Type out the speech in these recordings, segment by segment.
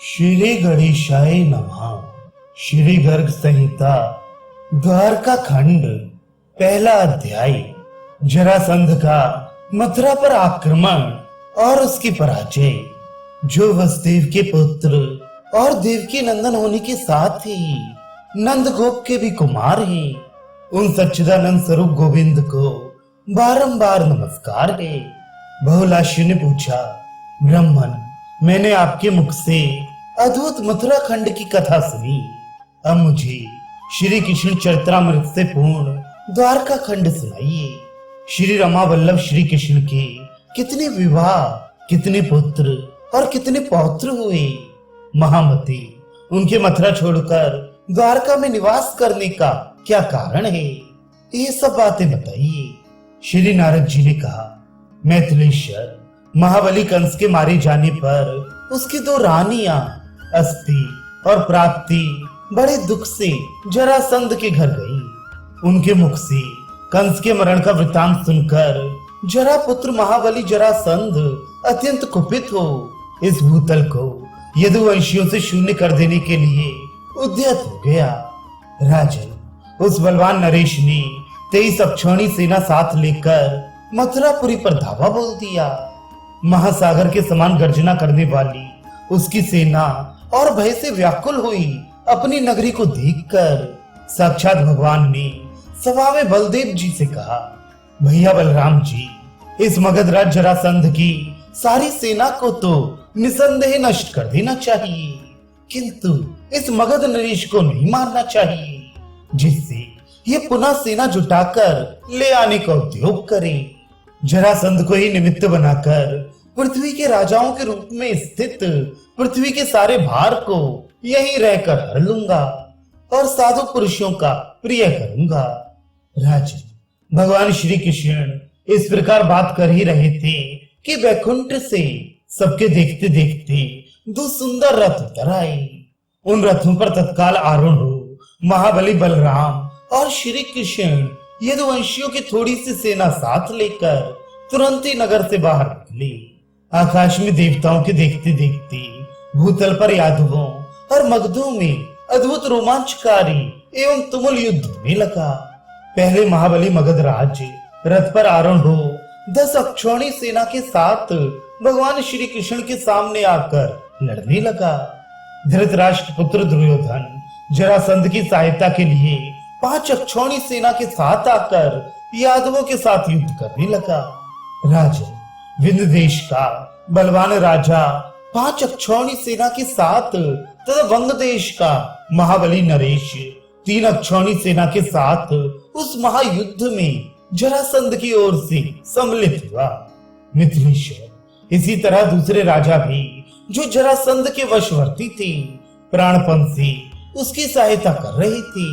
श्री गणेशाय नमः। श्री गर्ग संहिता द्वारका खंड पहला अध्याय। जरासंध का मथुरा पर आक्रमण और उसकी पराजय। जो वसुदेव के पुत्र और देवकी नंदन होने के साथ ही नंद गोप के भी कुमार हैं, उन सच्चिदानंद स्वरूप गोविंद को बारंबार नमस्कार है। बहुलाशी ने पूछा, ब्राह्मण, मैंने आपके मुख से अद्भुत मथुरा खंड की कथा सुनी। अब मुझे श्री कृष्ण चरित्रामृत से पूर्ण द्वारका खंड सुनाइए। श्री रमा वल्लभ श्री कृष्ण के कितने विवाह, कितने पुत्र और कितने पौत्र हुए। महामती, उनके मथुरा छोड़कर द्वारका में निवास करने का क्या कारण है, ये सब बातें बताइए। श्री नारद जी ने कहा, मैथिलेश्वर, महाबली कंस के मारे जाने पर उसकी दो रानियां अस्ति और प्राप्ति बड़े दुख से जरासंध के घर गई। उनके मुख से कंस के मरण का वृतांत सुनकर जरा पुत्र महाबली जरासंध अत्यंत कुपित हो इस भूतल को यदुवंशियों से शून्य कर देने के लिए उद्यत हो गया। राजन, उस बलवान नरेश ने 23 अक्षौणी सेना साथ लेकर मथुरापुरी पर धावा बोल दिया। महासागर के समान गर्जना करने वाली उसकी सेना और भय से व्याकुल हुई अपनी नगरी को देखकर साक्षात भगवान ने सभा में बलदेव जी से कहा, भैया बलराम जी, इस मगधराज जरासंध की सारी सेना को तो निसंदेह नष्ट कर देना चाहिए, किंतु इस मगध नरेश को नहीं मारना चाहिए, जिससे ये पुनः सेना जुटाकर ले आने का उद्योग करे। जरासंध को ही निमित्त बनाकर पृथ्वी के राजाओं के रूप में स्थित पृथ्वी के सारे भार को यहीं रहकर हर लूंगा और साधु पुरुषों का प्रिय करूंगा। राजन, भगवान श्री कृष्ण इस प्रकार बात कर ही रहे थे कि वैकुंठ से सबके देखते देखते दो सुंदर रथ उतर आए। उन रथों पर तत्काल आरूढ़ हो महाबली बलराम और श्री कृष्ण यदुवंशियों की थोड़ी सी सेना साथ लेकर तुरंत ही नगर से बाहर निकले। आकाश में देवताओं के देखते देखते भूतल पर यादवों और मगधों में अद्भुत रोमांचकारी एवं तुमुल युद्ध होने लगा। पहले महाबली मगधराज रथ पर आरूढ़ हो 10 अक्षौणी सेना के साथ भगवान श्री कृष्ण के सामने आकर लड़ने लगा। धृतराष्ट्र पुत्र दुर्योधन जरासंध की सहायता के लिए 5 अक्षौणी सेना के साथ आकर यादवों के साथ युद्ध करने लगा। राजन, विंध्य देश का बलवान राजा 5 अक्षौणी सेना के साथ तथा वंग देश का महाबली नरेश 3 अक्षौणी सेना के साथ उस महायुद्ध में जरासंध की ओर से सम्मिलित हुआ। मिथिलेश्वर, इसी तरह दूसरे राजा भी जो जरासंध के वशवर्ती थे, प्राणपण से उसकी सहायता कर रहे थे।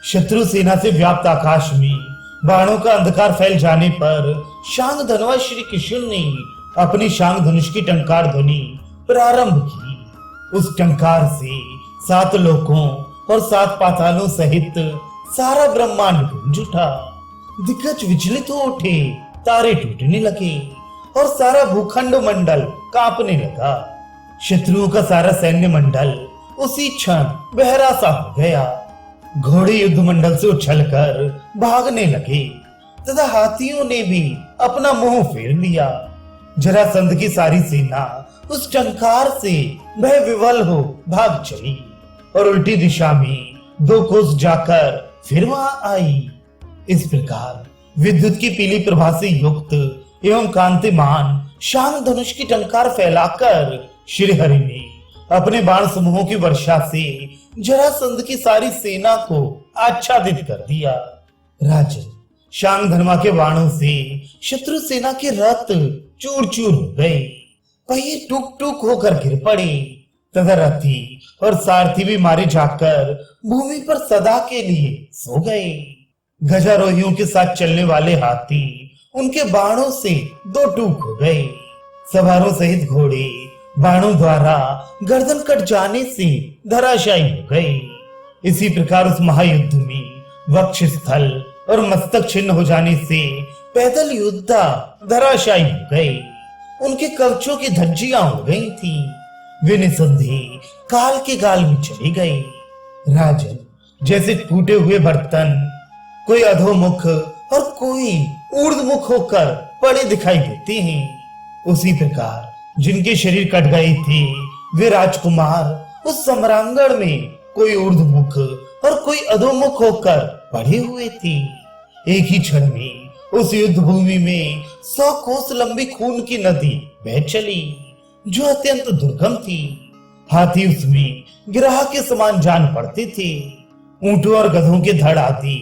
शत्रु सेना से व्याप्त आकाश में बाणों का अंधकार फैल जाने पर शांग धनवा श्री कृष्ण ने अपनी शांग धनुष की टंकार ध्वनि प्रारंभ की। उस टंकार से 7 लोकों और 7 पातालों सहित सारा ब्रह्मांड गूंज उठा। दिग्गज विचलित हो उठे, तारे टूटने लगे और सारा भूखंड मंडल कांपने लगा। शत्रुओं का सारा सैन्य मंडल उसी क्षण बहरा सा हो गया। घोड़े युद्ध मंडल से उछलकर भागने लगे तथा हाथियों ने भी अपना मुंह फेर लिया। जरासंध की सारी सेना उस टंकार से भय विवल हो भाग चली और उल्टी दिशा में 2 कोस जाकर फिर वहां आई। इस प्रकार विद्युत की पीली प्रभा से युक्त एवं कांतिमान शांग धनुष की टंकार फैलाकर श्री हरि ने अपने बाण समूहों की वर्षा से जरासंध की सारी सेना को आच्छादित कर दिया। राजन, शांग धनवा के बाणों से शत्रु सेना के रथ चूर चूर हो गए, पहिए टूक टूक होकर गिर पड़े तथा रथी और सारथी भी मारे जाकर भूमि पर सदा के लिए सो गए। गजारोहियों के साथ चलने वाले हाथी उनके बाणों से 2 टूक हो गए। सवारों सहित घोड़े बाणों द्वारा गर्दन कट जाने से धराशायी हो गए। इसी प्रकार उस महायुद्ध में वक्ष स्थल और मस्तक छिन्न हो जाने से पैदल योद्धा धराशायी हो गए। उनके कवचों की धज्जियां उड़ गई थी। वे निसंदेह काल के गाल में चले गए। राजन, जैसे टूटे हुए बर्तन कोई अधोमुख और कोई ऊर्ध्वमुख होकर पड़े दिखाई देते हैं, उसी प्रकार जिनके शरीर कट गए थे वे राजकुमार उस सम्रांगण में कोई ऊर्ध्वमुख और कोई अधोमुख होकर पड़े हुए थे। एक ही क्षण में उस युद्ध भूमि में 100 कोस लंबी खून की नदी बह चली, जो अत्यंत दुर्गम थी। हाथी उसमें गिरह के समान जान पड़ते थे। ऊंटों और गधों के धड़ आदि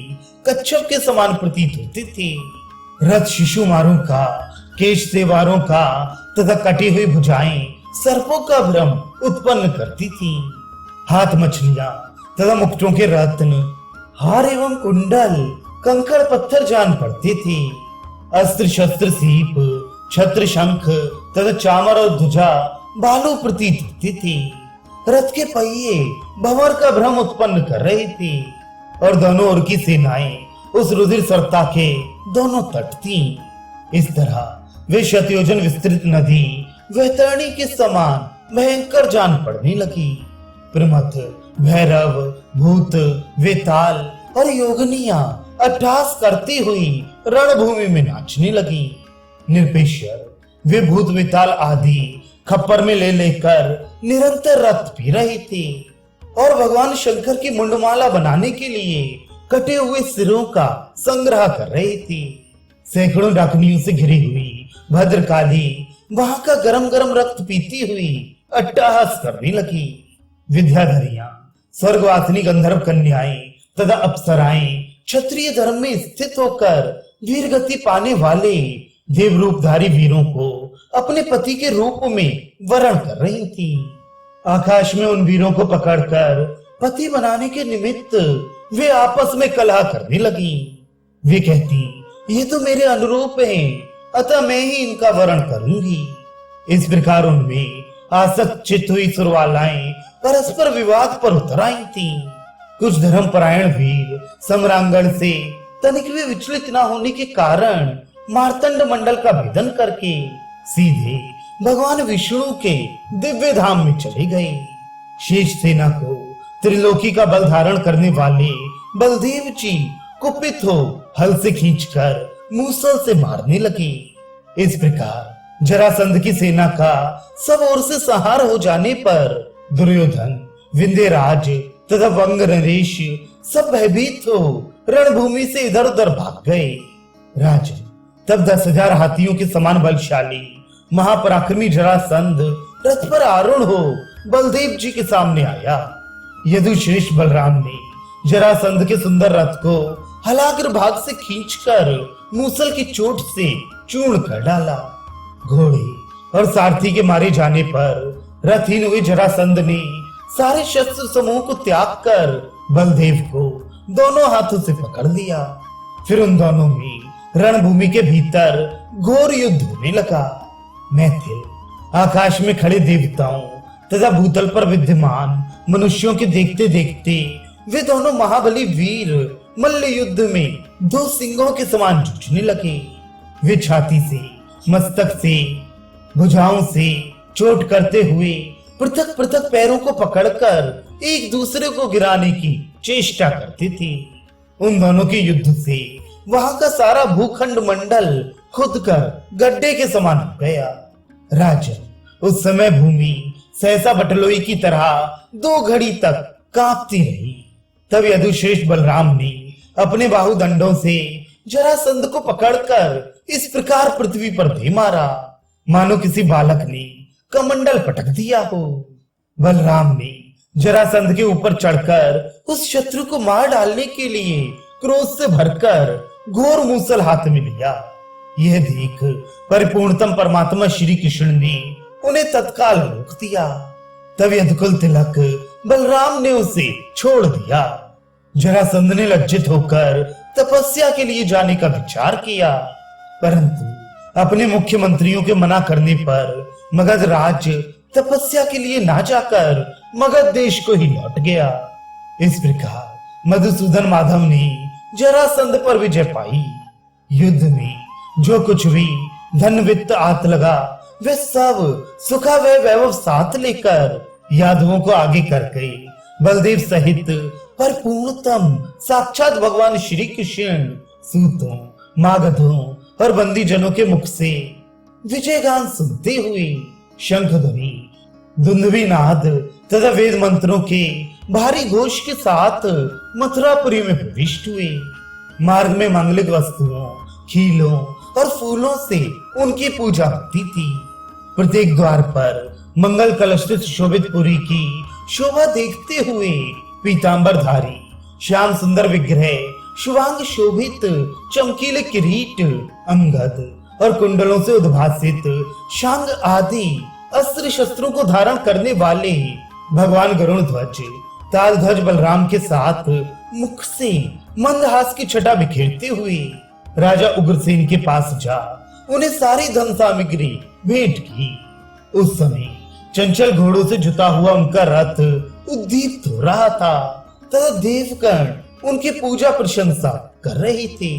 कच्छप के समान प्रतीत होते थे। रथ शिशुमारों का, केश सेवारों का तथा कटी हुई भुजाएं सर्पों का भ्रम उत्पन्न करती थी। हाथ मछलियां तथा मुकुटों के रत्न, हार एवं कुंडल, कंकड़ पत्थर जान पड़ते थे। अस्त्र शस्त्र सीप, छत्र शंख तथा चामर और ध्वजा बालू प्रतीत होती थी। रथ के पहिए भंवर का भ्रम उत्पन्न कर रहे थे और दोनों ओर की सेनाएं उस रुधिर सरता के दोनों तट थी। इस तरह वे शतयोजन विस्तृत नदी वैतरणी के समान भयंकर जान पड़ने लगी। प्रमथ, भैरव, भूत, वेताल और योगनियां अट्टहास करती हुई रणभूमि में नाचने लगी। निरपेश्वर वे भूत वेताल आदि खप्पर में ले लेकर निरंतर रक्त पी रहे थे और भगवान शंकर की मुंडमाला बनाने के लिए कटे हुए सिरों का संग्रह कर रहे थे। सैकड़ों डाकनियों से घिरी हुई भद्रकाली वहां का गरम गरम रक्त पीती हुई अट्टहास करने लगी। विद्याधरियां, स्वर्गवासिनी गंधर्व कन्याएं तथा अप्सराएं क्षत्रिय धर्म में स्थित होकर वीर गति पाने वाले देव रूपधारी वीरों को अपने पति के रूप में वरण कर रही थी। आकाश में उन वीरों को पकड़कर पति बनाने के निमित्त वे आपस में कलह करने लगी। वे कहती, ये तो मेरे अनुरूप हैं, अतः मैं ही इनका वरण करूंगी। इस प्रकार उनमें आसक्त चित्त हुई सुरवालाएं परस्पर विवाद पर उतर आई थी। कुछ धर्मपरायण वीर सम्रांगण से तनिक भी विचलित न होने के कारण मार्तंड मंडल का भेदन करके सीधे भगवान विष्णु के दिव्य धाम में चले गए। शेष सेना को त्रिलोकी का बल धारण करने वाले बलदेव जी कुपित हो हल से खींचकर मूसल से मारने लगे। इस प्रकार जरासंध की सेना का सब ओर से संहार हो जाने पर दुर्योधन, विंध्यराज तथा वंग नरेश सब भयभीत हो रणभूमि से इधर उधर भाग गए। राजन, तब 10,000 हाथियों के समान बलशाली महापराक्रमी जरासंध रथ पर आरूढ़ हो बलदेव जी के सामने आया। यदुश्रेष्ठ बलराम ने जरासंध के सुंदर रथ को हलाग्र भाग से खींचकर मूसल की चोट से चूर्ण कर डाला। घोड़े और सारथी के मारे जाने पर रथहीन हुए जरासंध ने सारे शस्त्र समूह को त्याग कर बलदेव को दोनों हाथों से पकड़ लिया। फिर उन दोनों में रणभूमि के भीतर घोर युद्ध होने लगा। मैथिल, आकाश में खड़े देवताओं तथा भूतल पर विद्यमान मनुष्यों के देखते देखते वे दोनों महाबली वीर मल्ल युद्ध में 2 सिंहों के समान जूझने लगे। वे छाती से, मस्तक से, भुजाओं से चोट करते हुए पृथक पृथक पैरों को पकड़कर एक दूसरे को गिराने की चेष्टा करते थे। उन दोनों के युद्ध से वहां का सारा भूखंड मंडल खुदकर गड्ढे के समान हो गया। राजन, उस समय भूमि सहसा बटलोई की तरह 2 घड़ी तक कांपती रही। तब यदुश्रेष्ठ बलराम ने अपने बाहुदंडों से जरासंध को पकड़कर इस प्रकार पृथ्वी पर दे मारा, मानो किसी बालक ने कमंडल पटक दिया हो। बलराम ने जरासंध के ऊपर चढ़कर उस शत्रु को मार डालने के लिए क्रोध से भरकर घोर मूसल हाथ में लिया। यह देख परिपूर्णतम परमात्मा श्री कृष्ण ने उन्हें तत्काल रोक दिया। तब यदुकुल तिलक बलराम ने उसे छोड़ दिया। जरासंध ने लज्जित होकर तपस्या के लिए जाने का विचार किया, परंतु अपने मुख्यमंत्रियों के मना करने पर मगध राज तपस्या के लिए ना जाकर मगध देश को ही लौट गया। इस प्रकार मधुसूदन माधव ने जरासंध पर विजय पाई। युद्ध में जो कुछ भी धन वित्त आत लगा वे सब सुखा व वैभव साथ लेकर यादवों को आगे कर गए। बलदेव सहित परिपूर्णतम साक्षात भगवान श्री कृष्ण सूतों, मागधों और बंदी जनों के मुख से विजय गान सुनते हुए शंख ध्वनि, दुंदुभी नाद तथा वेद मंत्रों के भारी घोष के साथ मथुरापुरी में प्रविष्ट हुए। मार्ग में मांगलिक वस्तुओं, खीलों और फूलों से उनकी पूजा होती थी। प्रत्येक द्वार पर मंगल कलश से सुशोभित पुरी की शोभा देखते हुए पीतांबरधारी श्याम सुंदर विग्रह, शुभांग शोभित चमकीले किरीट, अंगद और कुंडलों से उद्भासित शांग आदि अस्त्र शस्त्रों को धारण करने वाले भगवान गरुण ध्वज ताल ध्वज बलराम के साथ मुख से मंदहास की छटा बिखेरते हुए राजा उग्रसेन के पास जा उन्हें सारी धन सामग्री भेंट की। उस समय चंचल घोड़ों से जुता हुआ उनका रथ उद्दीप्त हो रहा था तथा देवगण उनकी पूजा प्रशंसा कर रहे थे।